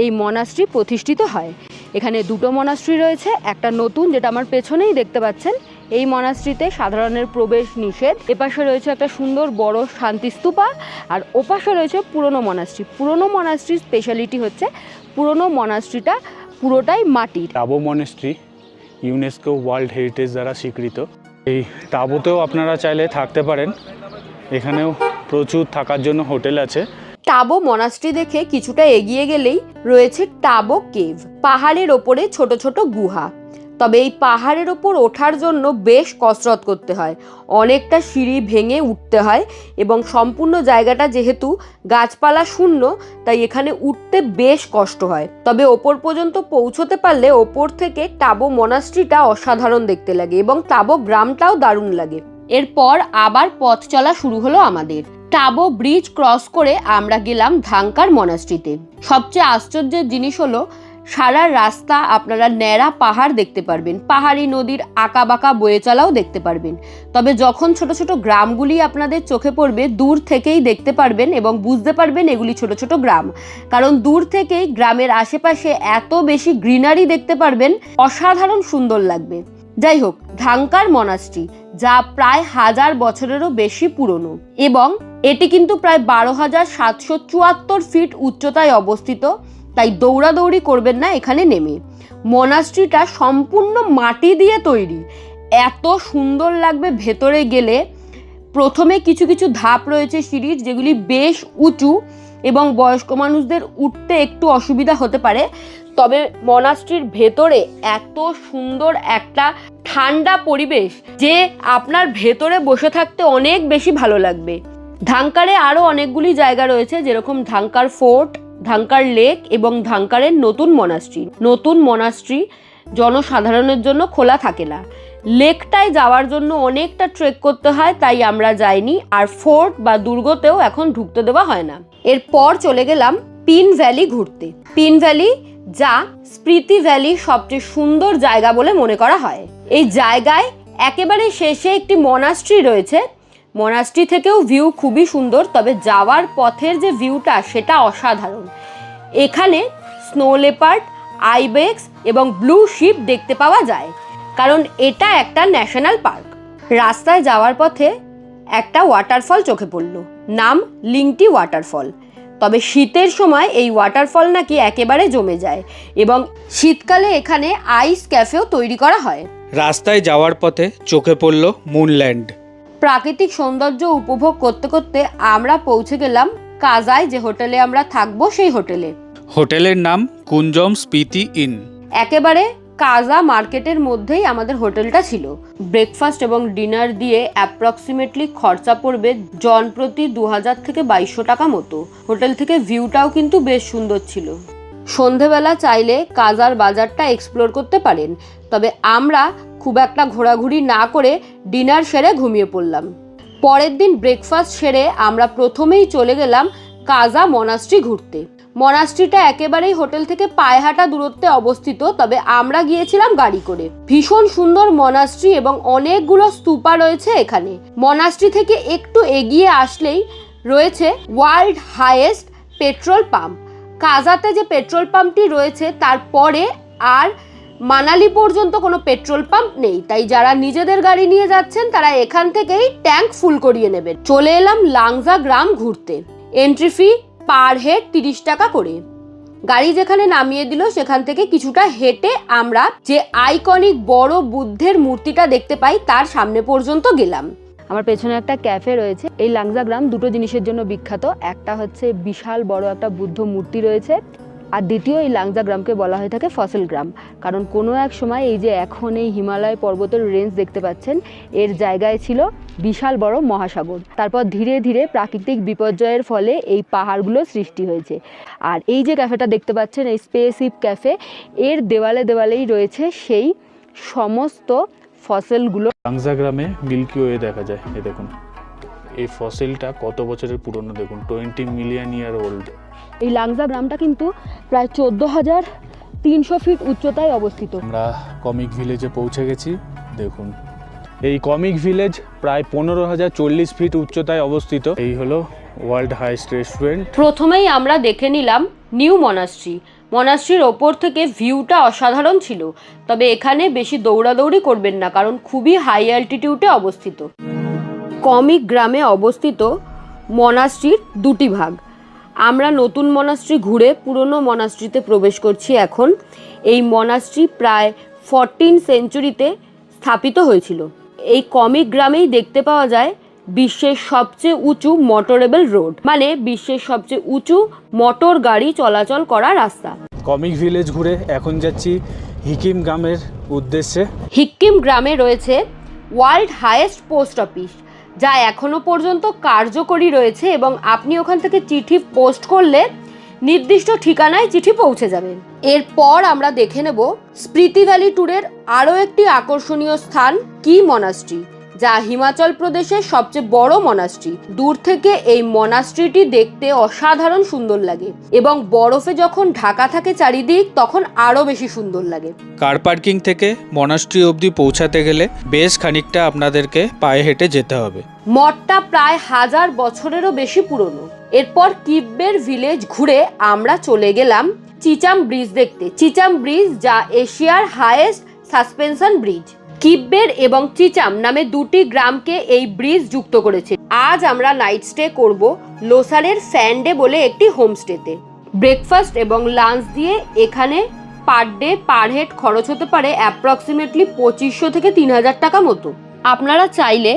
এই মনাস্ট্রি প্রতিষ্ঠিত হয়। এখানে দুটো মনাস্ট্রি রয়েছে, একটা নতুন যেটা আমার পেছনেই দেখতে পাচ্ছেন। এই মনাস্ট্রিতে সাধারণের প্রবেশ নিষেধ। এপাশে রয়েছে একটা সুন্দর বড় শান্তিস্তূপা, আর ওপাশে রয়েছে পুরনো মনাস্ট্রি। পুরনো মনাস্ট্রির স্পেশালিটি হচ্ছে পুরনো মনাস্ট্রিটা পুরোটাই মাটির। টাবো মনাস্ট্রি ইউনেস্কো ওয়ার্ল্ড হেরিটেজ দ্বারা স্বীকৃত। এই টাবোতেও আপনারা চাইলে থাকতে পারেন। এখানেও প্রচুর থাকার জন্য হোটেল আছে। টাবো মনাস্ট্রি দেখে কিছুটা এগিয়ে গেলেই রয়েছে টাবো কেভ। পাহাড়ের ওপরে ছোট ছোট গুহা। তবে এই পাহাড়ের ওপর ওঠার জন্য বেশ কসরত করতে হয়, অনেকটা সিঁড়ি ভেঙে উঠতে হয় এবং সম্পূর্ণ জায়গাটা যেহেতু গাছপালা শূন্য, তাই এখানে উঠতে বেশ কষ্ট হয়। তবে ওপর পর্যন্ত পৌঁছতে পারলে ওপর থেকে টাবো মনাস্ট্রিটা অসাধারণ দেখতে লাগে এবং টাবো গ্রামটাও দারুণ লাগে। এরপর আবার পথ চলা শুরু হলো আমাদের। টাবো ব্রিজ ক্রস করে আমরা গেলাম ধাঙ্কার মনাস্ট্রিতে। সবচেয়ে আশ্চর্যের জিনিস হলো সারা রাস্তা আপনারা ন্যাড়া পাহাড় দেখতে পারবেন, পাহাড়ি নদীর আঁকা বাঁকা বয়ে চলাও দেখতে পারবেন। তবে যখন ছোট ছোট গ্রামগুলি আপনাদের চোখে পড়বে, দূর থেকেই দেখতে পারবেন এবং বুঝতে পারবেন এগুলি ছোট ছোট গ্রাম। কারণ দূর থেকেই গ্রামের আশেপাশে এত বেশি গ্রিনারি দেখতে পারবেন, অসাধারণ সুন্দর লাগবে। যাই হোক, ধাঙ্কার মনাস্ট্রি, যা প্রায় 1000 বছরেরও বেশি পুরনো এবং এটি কিন্তু প্রায় 12,774 ফিট উচ্চতায় অবস্থিত। তাই দৌড়াদৌড়ি করবেন না এখানে নেমে। মনাস্ট্রিটা সম্পূর্ণ মাটি দিয়ে তৈরি, এত সুন্দর লাগবে ভেতরে গেলে। প্রথমে কিছু কিছু ধাপ রয়েছে সিঁড়ির, যেগুলি বেশ উঁচু এবং বয়স্ক মানুষদের উঠতে একটু অসুবিধা হতে পারে। তবে মনাস্ট্রির ভেতরে এত সুন্দর একটা ঠান্ডা পরিবেশ যে আপনার ভেতরে বসে থাকতে অনেক বেশি ভালো লাগবে। ধাঙ্কারে আরও অনেকগুলি জায়গা রয়েছে, যেরকম ধাঙ্কার ফোর্ট, ধাঙ্কার লেক এবং ধাঙ্কারের নতুন মনাস্ট্রি। নতুন মনাস্ট্রি জনসাধারণের জন্য খোলা থাকে না। লেকটায় যাওয়ার জন্য অনেকটা ট্রেক করতে হয়, তাই আমরা যাইনি। আর ফোর্ট বা দুর্গতেও এখন ঢুকতে দেওয়া হয় না। এরপর চলে গেলাম পিন ভ্যালি ঘুরতে। পিন ভ্যালি, যা স্পিতি ভ্যালির সবচেয়ে সুন্দর জায়গা বলে মনে করা হয়। এই জায়গায় একেবারে শেষে একটি মনাস্ট্রি রয়েছে। মনাস্ট্রি থেকেও ভিউ খুবই সুন্দর, তবে যাওয়ার পথের যে ভিউটা সেটা অসাধারণ। এখানে স্নো লেপার্ড, আইবেক্স এবং ব্লু শিপ দেখতে পাওয়া যায়, কারণ এটা একটা ন্যাশনাল পার্ক। রাস্তায় যাওয়ার পথে একটা ওয়াটারফল চোখে পড়ল, নাম লিংটি ওয়াটারফল। তবে শীতের সময় এই ওয়াটারফল নাকি একেবারে জমে যায় এবং শীতকালে এখানে আইস ক্যাফেও তৈরি করা হয়। রাস্তায় যাওয়ার পথে চোখে পড়ল মুনল্যান্ড। প্রাকৃতিক সৌন্দর্য উপভোগ করতে করতে আমরা পৌঁছে গেলাম কাজায়, যে হোটেলে আমরা থাকবো সেই হোটেলে। হোটেলের নাম কুঞ্জম স্পিতি ইন। একেবারে কাজা মার্কেটের মধ্যেই আমাদের হোটেলটা ছিল। ব্রেকফাস্ট এবং ডিনার দিয়ে অ্যাপ্রক্সিমেটলি খরচা পড়বে জন প্রতি 2000 থেকে 2200 টাকা মতো। হোটেল থেকে ভিউটাও কিন্তু বেশ সুন্দর ছিল। সন্ধেবেলা চাইলে কাজার বাজারটা এক্সপ্লোর করতে পারেন, তবে আমরা খুব একটা ঘোরাঘুরি না করে ডিনার সেরে ঘুমিয়ে পড়লাম। পরের দিন ব্রেকফাস্ট সেরে আমরা প্রথমেই চলে গেলাম কাজা মনাস্ট্রি ঘুরতে। মনাস্ট্রিটা একেবারেই হোটেল থেকে পায়ে হাঁটা দূরত্বে অবস্থিত, তবে আমরা গিয়েছিলাম গাড়ি করে। ভীষণ সুন্দর মনাস্ট্রি এবং অনেকগুলো স্তূপা রয়েছে এখানে। মনাস্ট্রি থেকে একটু এগিয়ে আসলেই রয়েছে ওয়ার্ল্ড হাইয়েস্ট পেট্রোল পাম্প। কাজাতে যে পেট্রোল পাম্পটি রয়েছে তারপরে আর মানালি পর্যন্ত কোনো পেট্রোল পাম্প নেই, তাই যারা নিজেদের গাড়ি নিয়ে যাচ্ছেন তারা এখান থেকেই ট্যাঙ্ক ফুল করিয়ে নেবেন। চলে এলাম লাংজা গ্রাম ঘুরতে। এন্ট্রি ফি পার হেড 30 টাকা করে। গাড়ি যেখানে নামিয়ে দিল সেখান থেকে কিছুটা হেঁটে আমরা যে আইকনিক বড় বুদ্ধের মূর্তিটা দেখতে পাই তার সামনে পর্যন্ত গেলাম। আমার পেছনে একটা ক্যাফে রয়েছে। এই লাংজা গ্রাম দুটো জিনিসের জন্য বিখ্যাত। একটা হচ্ছে বিশাল বড় একটা বুদ্ধ মূর্তি রয়েছে, আর দ্বিতীয় এই লাংজা গ্রামকে বলা হয়ে থাকে ফসিল গ্রাম, কারণ কোনো এক সময় এই যে এখন এই হিমালয় পর্বতের রেঞ্জ দেখতে পাচ্ছেন এর জায়গায় ছিল বিশাল বড় মহাসাগর। তারপর ধীরে ধীরে প্রাকৃতিক বিপর্যয়ের ফলে এই পাহাড়গুলো সৃষ্টি হয়েছে। আর এই যে ক্যাফেটা দেখতে পাচ্ছেন, এই স্পেসশিপ ক্যাফে, এর দেওয়ালে দেওয়ালেই রয়েছে সেই সমস্ত ফসিলগুলো। লাংজা গ্রামে মিল্কি ওয়ে দেখা যায়। এই দেখুন এই ফসিলটা কত বছরের পুরনো, দেখুন 20 মিলিয়ন ইয়ার ওল্ড। এই লাংজা গ্রামটা কিন্তু প্রায় 14,300 ফিট উচ্চতায় অবস্থিত। আমরা কমিক ভিলেজে পৌঁছে গেছি। দেখুন এই কমিক ভিলেজ প্রায় 15,040 ফিট উচ্চতায় অবস্থিত। এই হলো ওয়ার্ল্ড হাইয়েস্ট রেস্টুরেন্ট। প্রথমেই আমরা দেখে নিলাম নিউ মনাস্ট্রি। মনাস্ট্রির ওপর থেকে ভিউটা অসাধারণ ছিল, তবে এখানে বেশি দৌড়াদৌড়ি করবেন না, কারণ খুবই হাই অ্যালটিটিউডে অবস্থিত। কমিক গ্রামে অবস্থিত মনাস্ট্রির দুটি ভাগ। আমরা নতুন মনাস্ট্রি ঘুরে পুরনো মনাস্ট্রিতে প্রবেশ করছি এখন। এই মনাস্ট্রি প্রায় 14 সেঞ্চুরিতে স্থাপিত হয়েছিল। এই কমিক গ্রামেই দেখতে পাওয়া যায় বিশ্বের সবচেয়ে উঁচু মোটরেবল রোড, মানে বিশ্বের সবচেয়ে উঁচু মোটর গাড়ি চলাচল করা রাস্তা। কমিক ভিলেজ ঘুরে এখন যাচ্ছি হিকিম গ্রামের উদ্দেশ্যে। হিক্কিম গ্রামে রয়েছে ওয়ার্ল্ড হাইয়েস্ট পোস্ট অফিস, যা এখনো পর্যন্ত কার্যকরী রয়েছে এবং আপনি ওখান থেকে চিঠি পোস্ট করলে নির্দিষ্ট ঠিকানায় চিঠি পৌঁছে যাবেন। এরপর আমরা দেখে নেব স্পিতি ভ্যালি ট্যুরের আরও একটি আকর্ষণীয় স্থান কি মনাস্ট্রি, যা হিমাচল প্রদেশের সবচেয়ে বড় মনাস্ট্রি। দূর থেকে এই মনাস্ট্রিটি দেখতে অসাধারণ সুন্দর লাগে এবং বরফে যখন ঢাকা থাকে চারিদিক তখন আরও বেশি সুন্দর লাগে। কার পার্কিং থেকে মনাস্ট্রি অবধি পৌঁছাতে গেলে বেশ খানিকটা আপনাদেরকে পায়ে হেঁটে যেতে হবে। মঠটা প্রায় 1000 বছরেরও বেশি পুরনো। এরপর কিব্বের ভিলেজ ঘুরে আমরা চলে গেলাম চিচাম ব্রিজ দেখতে। চিচাম ব্রিজ, যা এশিয়ার হাইয়েস্ট সাসপেনশন ব্রিজ। কিব্বের এবং চিচাম নামে দুটি গ্রামকে এই ব্রিজ যুক্ত করেছে। আজ আমরা নাইট স্টে করব লোসারের ফ্যান্ডে বলে একটি হোমস্টেতে। ব্রেকফাস্ট এবং লাঞ্চ দিয়ে এখানে পার ডে পার হেড খরচ হতে পারে অ্যাপ্রক্সিমেটলি 2500 থেকে 3000 টাকা মতো। আপনারা চাইলে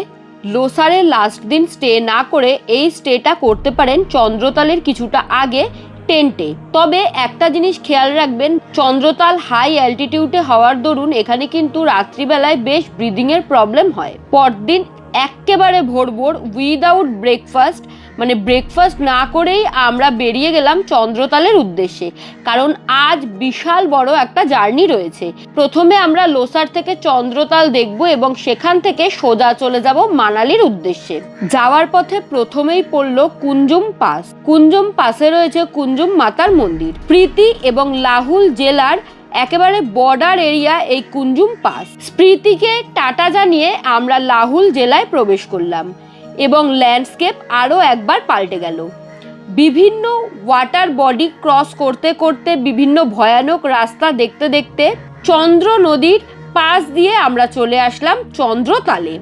লোসারের লাস্ট দিন স্টে না করে এই স্টেটা করতে পারেন চন্দ্রতালের কিছুটা আগে টেন্টে। তবে একটা জিনিস খেয়াল রাখবেন, চন্দ্রতাল হাই অ্যালটিটিউডে হওয়ার দরুন এখানে কিন্তু রাত্রিবেলায় বেশ ব্রিদিংয়ের প্রবলেম হয়। পরদিন একেবারে ভোর ভোর উইদাউট ব্রেকফাস্ট মানে ব্রেকফাস্ট না করেই আমরা বেরিয়ে গেলাম চন্দ্রতালের উদ্দেশ্যে, কারণ আজ বিশাল বড় একটা জার্নি রয়েছে। প্রথমে আমরা লোসার থেকে চন্দ্রতাল দেখব এবং সেখান থেকে সোজা চলে যাব মানালির উদ্দেশ্যে। যাওয়ার পথে প্রথমেই পড়ল কুঞ্জুম পাস। কুঞ্জুম পাসে রয়েছে কুঞ্জুম মাতার মন্দির। প্রীতি এবং লাহুল জেলার একেবারে বর্ডার এরিয়া এই কুঞ্জুম পাস। স্প্রিতিকে টাটা জানিয়ে আমরা লাহুল জেলায় প্রবেশ করলাম এবং ল্যান্ডস্কেপ আরও একবার পাল্টে গেল। বিভিন্ন ওয়াটার বডি ক্রস করতে করতে বিভিন্ন ভয়ানক রাস্তা দেখতে দেখতে চন্দ্র নদীর পাশ দিয়ে আমরা চলে আসলাম চন্দ্রতালে।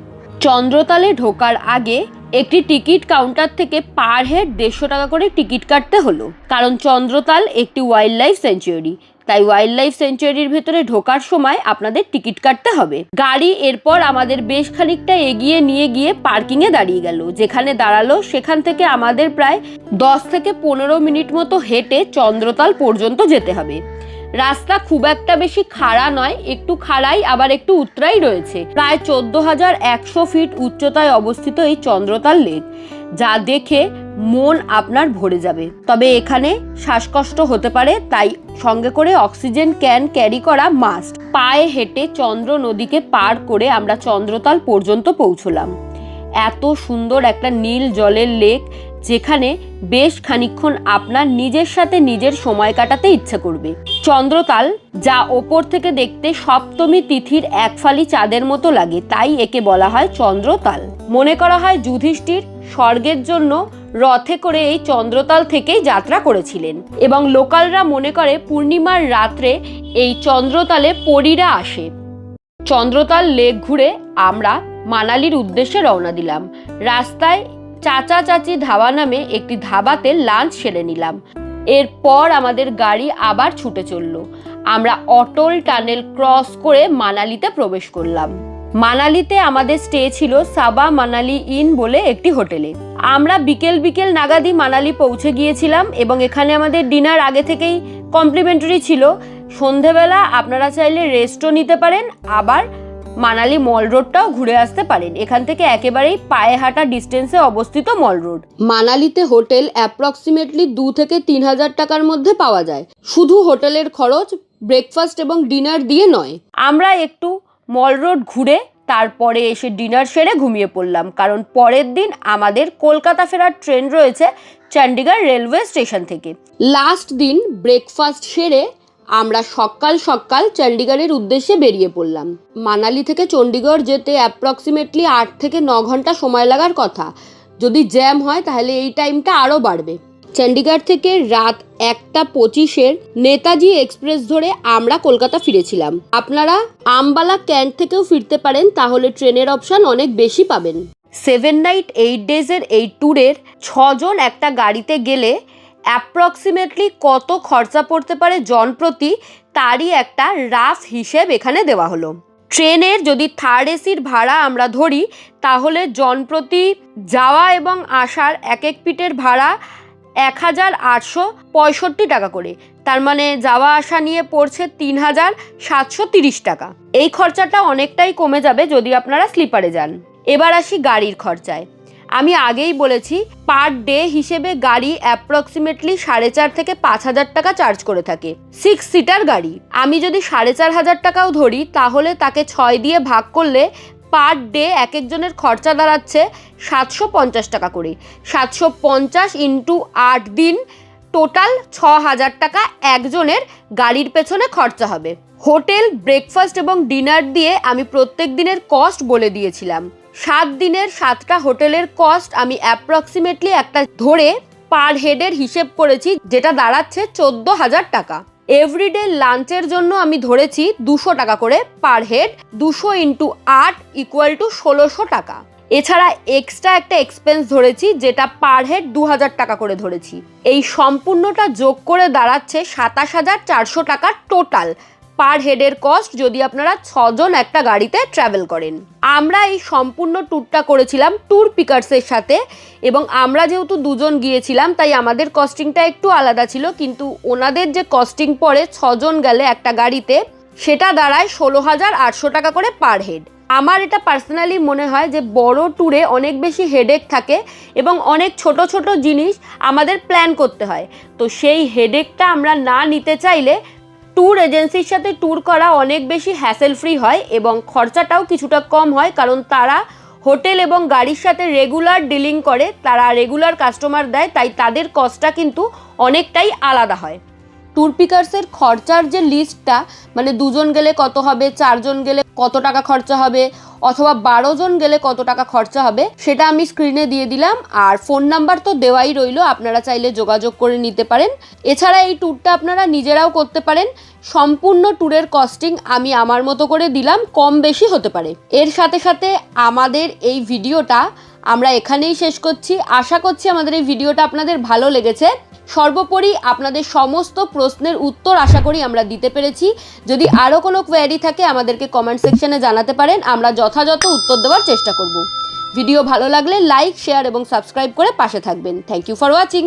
চন্দ্রতালে ঢোকার আগে একটি টিকিট কাউন্টার থেকে পার হেড 150 টাকা করে টিকিট কাটতে হলো, কারণ চন্দ্রতাল একটি ওয়াইল্ড লাইফ স্যাঞ্চুয়ারি, তাই ওয়াইল্ড লাইফ স্যাঞ্চুয়ারির ভেতরে ঢোকার সময় আপনাদের টিকিট কাটতে হবে। গাড়ি এরপর আমাদের বেশ খানিকটা এগিয়ে নিয়ে গিয়ে পার্কিংয়ে দাঁড়িয়ে গেল। যেখানে দাঁড়ালো সেখান থেকে আমাদের প্রায় 10 থেকে 15 মিনিট মতো হেঁটে চন্দ্রতাল পর্যন্ত যেতে হবে। রাস্তা খুব একটা বেশি খাড়া নয়, একটু খাড়াই আবার একটু উতরাই রয়েছে। প্রায় 14,100 ফিট উচ্চতায় অবস্থিত এই চন্দ্রতাল লেক, যা দেখে মন আপনার ভরে যাবে। তবে এখানে শ্বাসকষ্ট হতে পারে, তাই সঙ্গে করে অক্সিজেন ক্যান ক্যারি করা মাস্ট। পায়ে হেঁটে চন্দ্র নদীকে পার করে আমরা চন্দ্রতাল পর্যন্ত পৌঁছলাম। এত সুন্দর একটা নীল জলের লেক, যেখানে বেশ খানিকক্ষণ আপনার নিজের সাথে নিজের সময় কাটাতে ইচ্ছা করবে। চন্দ্রতাল, যা ওপর থেকে দেখতে সপ্তমী তিথির একফালি চাঁদের মতো লাগে, তাই একে বলা হয় চন্দ্রতাল। মনে করা হয় যুধিষ্ঠির স্বর্গের জন্য রথে করে এই চন্দ্রতাল থেকেই যাত্রা করেছিলেন এবং লোকালরা মনে করে পূর্ণিমার রাত্রে এই চন্দ্রতালে পরীরা আসে। চন্দ্রতাল লেক ঘুরে আমরা মানালির উদ্দেশ্যে রওনা দিলাম। রাস্তায় চাচা চাচি ধাবা নামে একটি ধাবাতে লাঞ্চ সেরে নিলাম। এরপর আমাদের গাড়ি আবার ছুটে চলল। আমরা অটল টানেল ক্রস করে মানালিতে প্রবেশ করলাম। মানালিতে আমাদের স্টে ছিল সাবা মানালি ইন বলে একটি হোটেলে। আমরা বিকেল বিকেল নাগাদই মানালি পৌঁছে গিয়েছিলাম এবং এখানে আমাদের ডিনার আগে থেকেই কমপ্লিমেন্টারি ছিল। সন্ধেবেলা আপনারা চাইলে রেস্টও নিতে পারেন, আবার মানালি মল রোডটাও ঘুরে আসতে পারেন। এখান থেকে একেবারেই পায়ে হাঁটা ডিস্টেন্সে অবস্থিত মল রোড। মানালিতে হোটেল অ্যাপ্রক্সিমেটলি 2 থেকে 3,000 টাকার মধ্যে পাওয়া যায়, শুধু হোটেলের খরচ, ব্রেকফাস্ট এবং ডিনার দিয়ে নয়। আমরা একটু মল রোড ঘুরে তারপরে এসে ডিনার সেরে ঘুমিয়ে পড়লাম, কারণ পরের দিন আমাদের কলকাতা ফেরার ট্রেন রয়েছে চণ্ডীগড় রেলওয়ে স্টেশন থেকে। লাস্ট দিন ব্রেকফাস্ট সেরে আমরা সকাল সকাল চণ্ডীগড়ের উদ্দেশ্যে বেরিয়ে পড়লাম। মানালি থেকে চণ্ডীগড় যেতে অ্যাপ্রক্সিমেটলি 8 থেকে 9 ঘন্টা সময় লাগার কথা। যদি জ্যাম হয় তাহলে এই টাইমটা আরও বাড়বে। চণ্ডীগড় থেকে রাত 1:25 নেতাজি এক্সপ্রেস ধরে আমরা কলকাতা ফিরেছিলাম। আপনারা আমবালা ক্যান্ট থেকেও ফিরতে পারেন, তাহলে ট্রেনের অপশন অনেক বেশি পাবেন। 7 নাইট 8 ডেজের এই ট্যুরের 6 জন একটা গাড়িতে গেলে অ্যাপ্রক্সিমেটলি কত খরচা পড়তে পারে জনপ্রতি, তারই একটা রাফ হিসেব এখানে দেওয়া হলো। ট্রেনের যদি থার্ড এসির ভাড়া আমরা ধরি, তাহলে জনপ্রতি যাওয়া এবং আসার এক এক পিটের ভাড়া 1,865 টাকা করে। তার মানে যাওয়া আসা নিয়ে পড়ছে 3,730 টাকা। এই খরচাটা অনেকটাই কমে যাবে যদি আপনারা স্লিপারে যান। এবার আসি গাড়ির খরচায়। আমি আগেই বলেছি, পার ডে হিসেবে গাড়ি অ্যাপ্রক্সিমেটলি 4,500 থেকে 5,000 টাকা চার্জ করে থাকে 6 সিটার গাড়ি। আমি যদি 4,500 টাকাও ধরি, তাহলে তাকে 6 দিয়ে ভাগ করলে পার ডে এক একজনের খরচা দাঁড়াচ্ছে 750 টাকা করে। 750 ইন্টু 8 দিন, টোটাল 6,000 টাকা একজনের গাড়ির পেছনে খরচা হবে। হোটেল, ব্রেকফাস্ট এবং ডিনার দিয়ে আমি প্রত্যেক দিনের কস্ট বলে দিয়েছিলাম। 7 দিনের 7টা হোটেলের কস্ট আমি অ্যাপ্রক্সিমেটলি একটা ধরে পার হেডের হিসেব করেছি, যেটা দাঁড়াচ্ছে 14,000 টাকা। এভরিডে লাঞ্চের জন্য আমি ধরেছি 200 টাকা করে per head. 200 into 8 equal to 1,600 টাকা। এছাড়া এক্সট্রা একটা এক্সপেন্স ধরেছি, যেটা পার হেড 2,000 টাকা করে ধরেছি। এই সম্পূর্ণটা যোগ করে দাঁড়াচ্ছে 27,400 টাকা টোটাল পার হেডের কস্ট, যদি আপনারা 6 জন একটা গাড়িতে ট্রাভেল করেন। আমরা এই সম্পূর্ণ ট্যুরটা করেছিলাম ট্যুর পিকার্সের সাথে, এবং আমরা যেহেতু 2 জন গিয়েছিলাম তাই আমাদের কস্টিংটা একটু আলাদা ছিল, কিন্তু ওনাদের যে কস্টিং পড়ে 6 জন গেলে একটা গাড়িতে, সেটা দাঁড়ায় 16,800 টাকা করে পার হেড। আমার এটা পার্সোনালি মনে হয় যে বড় ট্যুরে অনেক বেশি হেডেক থাকে এবং অনেক ছোট ছোট জিনিস আমাদের প্ল্যান করতে হয়। তো সেই হেডেকটা আমরা না নিতে চাইলে ট্যুর এজেন্সির সাথে ট্যুর করা অনেক বেশি হ্যাসেল ফ্রি হয় এবং খরচাটাও কিছুটা কম হয়, কারণ তারা হোটেল এবং গাড়ির সাথে রেগুলার ডিলিং করে, তারা রেগুলার কাস্টমার দেয়, তাই তাদের কস্টটা কিন্তু অনেকটাই আলাদা হয়। ট্যুর পিকার্সের খরচার যে লিস্টটা, মানে 2 জন গেলে কত হবে, 4 জন গেলে কত টাকা খরচা হবে, অথবা 12 জন গেলে কত টাকা খরচা হবে, সেটা আমি স্ক্রিনে দিয়ে দিলাম। আর ফোন নাম্বার তো দেওয়াই রইলো, আপনারা চাইলে যোগাযোগ করে নিতে পারেন। এছাড়া এই ট্যুরটা আপনারা নিজেরাও করতে পারেন। সম্পূর্ণ ট্যুরের কস্টিং আমি আমার মতো করে দিলাম, কম বেশি হতে পারে। এর সাথে সাথে আমাদের এই ভিডিওটা আমরা এখানেই শেষ করছি। আশা করছি আমাদের এই ভিডিওটা আপনাদের ভালো লেগেছে। সর্বোপরি আপনাদের সমস্ত প্রশ্নের উত্তর আশা করি আমরা দিতে পেরেছি। যদি আরও কোনো কোয়েরি থাকে আমাদেরকে কমেন্ট সেকশনে জানাতে পারেন, আমরা যথাযথ উত্তর দেওয়ার চেষ্টা করব। ভিডিও ভালো লাগলে লাইক, শেয়ার এবং সাবস্ক্রাইব করে পাশে থাকবেন। Thank you for watching.